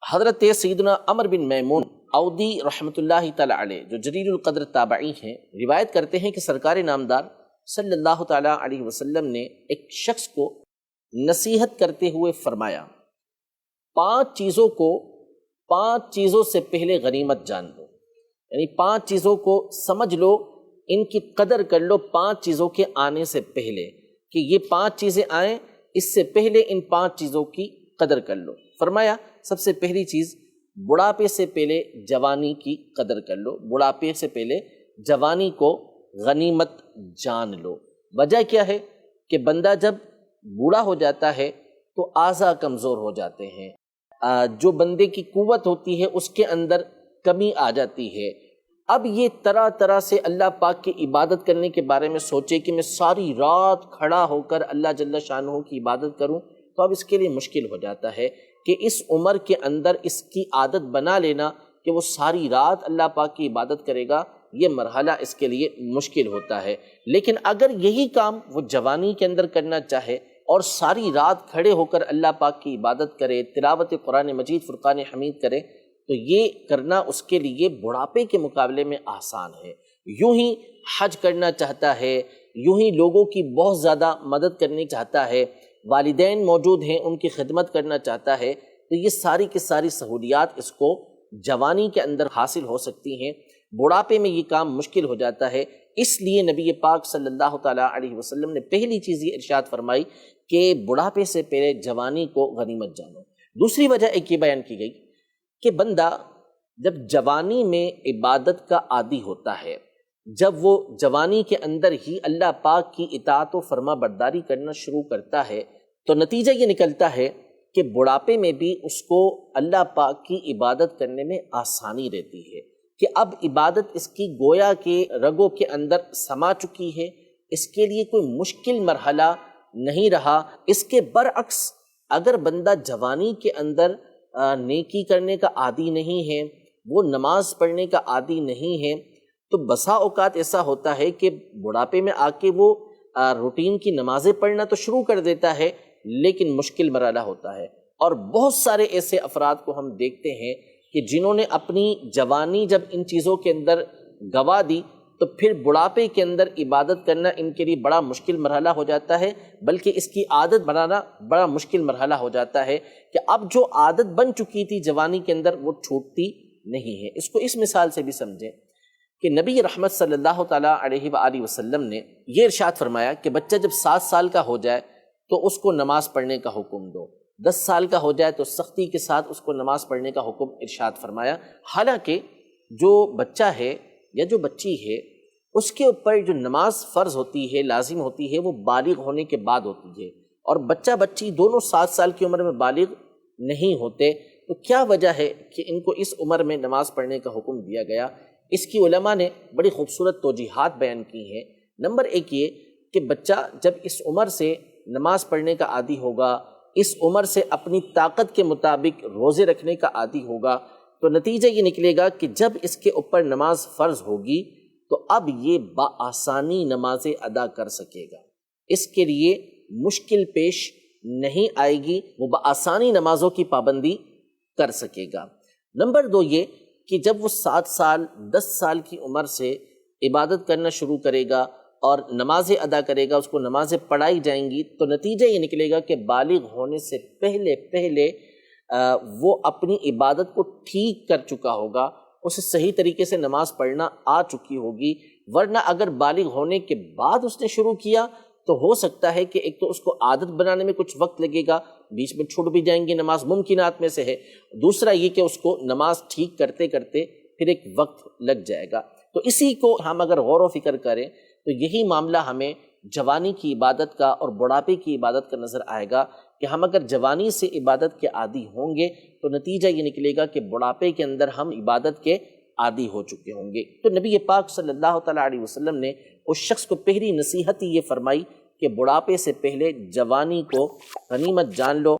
حضرت سیدنا عمر بن میمون اودی رحمۃ اللہ تعالی علیہ جو جلیل القدر تابعی ہیں، روایت کرتے ہیں کہ سرکار نامدار صلی اللہ تعالی علیہ وسلم نے ایک شخص کو نصیحت کرتے ہوئے فرمایا، 5 چیزوں سے پہلے غنیمت جان لو، یعنی 5 چیزوں کو سمجھ لو، ان کی قدر کر لو 5 چیزوں کے آنے سے پہلے، کہ یہ 5 چیزیں آئیں اس سے پہلے ان 5 چیزوں کی قدر کر لو۔ فرمایا سب سے پہلی چیز، بڑھاپے سے پہلے جوانی کی قدر کر لو، بڑھاپے سے پہلے جوانی کو غنیمت جان لو۔ وجہ کیا ہے کہ بندہ جب بوڑھا ہو جاتا ہے تو اعضاء کمزور ہو جاتے ہیں، جو بندے کی قوت ہوتی ہے اس کے اندر کمی آ جاتی ہے۔ اب یہ طرح طرح سے اللہ پاک کی عبادت کرنے کے بارے میں سوچے کہ میں ساری رات کھڑا ہو کر اللہ جل شانہ کی عبادت کروں، تو اب اس کے لیے مشکل ہو جاتا ہے کہ اس عمر کے اندر اس کی عادت بنا لینا کہ وہ ساری رات اللہ پاک کی عبادت کرے گا، یہ مرحلہ اس کے لیے مشکل ہوتا ہے۔ لیکن اگر یہی کام وہ جوانی کے اندر کرنا چاہے اور ساری رات کھڑے ہو کر اللہ پاک کی عبادت کرے، تلاوت قرآن مجید فرقان حمید کرے، تو یہ کرنا اس کے لیے بڑھاپے کے مقابلے میں آسان ہے۔ یوں ہی حج کرنا چاہتا ہے، یوں ہی لوگوں کی بہت زیادہ مدد کرنی چاہتا ہے، والدین موجود ہیں ان کی خدمت کرنا چاہتا ہے، تو یہ ساری کی ساری سہولیات اس کو جوانی کے اندر حاصل ہو سکتی ہیں۔ بڑھاپے میں یہ کام مشکل ہو جاتا ہے، اس لیے نبی پاک صلی اللہ تعالیٰ علیہ وسلم نے پہلی چیز یہ ارشاد فرمائی کہ بڑھاپے سے پہلے جوانی کو غنیمت جانو۔ دوسری وجہ ایک یہ بیان کی گئی کہ بندہ جب جوانی میں عبادت کا عادی ہوتا ہے، جب وہ جوانی کے اندر ہی اللہ پاک کی اطاعت و فرما برداری کرنا شروع کرتا ہے، تو نتیجہ یہ نکلتا ہے کہ بڑھاپے میں بھی اس کو اللہ پاک کی عبادت کرنے میں آسانی رہتی ہے، کہ اب عبادت اس کی گویا کے رگوں کے اندر سما چکی ہے، اس کے لیے کوئی مشکل مرحلہ نہیں رہا۔ اس کے برعکس اگر بندہ جوانی کے اندر نیکی کرنے کا عادی نہیں ہے، وہ نماز پڑھنے کا عادی نہیں ہے، تو بسا اوقات ایسا ہوتا ہے کہ بڑھاپے میں آ کے وہ روٹین کی نمازیں پڑھنا تو شروع کر دیتا ہے، لیکن مشکل مرحلہ ہوتا ہے۔ اور بہت سارے ایسے افراد کو ہم دیکھتے ہیں کہ جنہوں نے اپنی جوانی جب ان چیزوں کے اندر گوا دی، تو پھر بڑھاپے کے اندر عبادت کرنا ان کے لیے بڑا مشکل مرحلہ ہو جاتا ہے، بلکہ اس کی عادت بنانا بڑا مشکل مرحلہ ہو جاتا ہے کہ اب جو عادت بن چکی تھی جوانی کے اندر وہ چھوٹتی نہیں ہے۔ اس کو اس مثال سے بھی سمجھیں کہ نبی رحمت صلی اللہ تعالیٰ علیہ وآلہ وسلم نے یہ ارشاد فرمایا کہ بچہ جب 7 سال کا ہو جائے تو اس کو نماز پڑھنے کا حکم دو، 10 سال کا ہو جائے تو سختی کے ساتھ اس کو نماز پڑھنے کا حکم ارشاد فرمایا۔ حالانکہ جو بچہ ہے یا جو بچی ہے اس کے اوپر جو نماز فرض ہوتی ہے، لازم ہوتی ہے، وہ بالغ ہونے کے بعد ہوتی ہے، اور بچہ بچی دونوں 7 سال کی عمر میں بالغ نہیں ہوتے، تو کیا وجہ ہے کہ ان کو اس عمر میں نماز پڑھنے کا حکم دیا گیا؟ اس کی علماء نے بڑی خوبصورت توجیحات بیان کی ہیں۔ نمبر 1 یہ کہ بچہ جب اس عمر سے نماز پڑھنے کا عادی ہوگا، اس عمر سے اپنی طاقت کے مطابق روزے رکھنے کا عادی ہوگا، تو نتیجہ یہ نکلے گا کہ جب اس کے اوپر نماز فرض ہوگی تو اب یہ بآسانی نمازیں ادا کر سکے گا، اس کے لیے مشکل پیش نہیں آئے گی، وہ بآسانی نمازوں کی پابندی کر سکے گا۔ نمبر 2 یہ کہ جب وہ 7 سال 10 سال کی عمر سے عبادت کرنا شروع کرے گا اور نمازیں ادا کرے گا، اس کو نمازیں پڑھائی جائیں گی، تو نتیجہ یہ نکلے گا کہ بالغ ہونے سے پہلے وہ اپنی عبادت کو ٹھیک کر چکا ہوگا، اسے صحیح طریقے سے نماز پڑھنا آ چکی ہوگی۔ ورنہ اگر بالغ ہونے کے بعد اس نے شروع کیا تو ہو سکتا ہے کہ ایک تو اس کو عادت بنانے میں کچھ وقت لگے گا، بیچ میں چھوٹ بھی جائیں گی نماز، ممکنات میں سے ہے۔ دوسرا یہ کہ اس کو نماز ٹھیک کرتے کرتے پھر ایک وقت لگ جائے گا۔ تو اسی کو ہم اگر غور و فکر کریں تو یہی معاملہ ہمیں جوانی کی عبادت کا اور بڑھاپے کی عبادت کا نظر آئے گا کہ ہم اگر جوانی سے عبادت کے عادی ہوں گے تو نتیجہ یہ نکلے گا کہ بڑھاپے کے اندر ہم عبادت کے عادی ہو چکے ہوں گے۔ تو نبی پاک صلی اللہ تعالیٰ علیہ وسلم نے اس شخص کو پہلی نصیحت یہ فرمائی کہ بڑھاپے سے پہلے جوانی کو غنیمت جان لو۔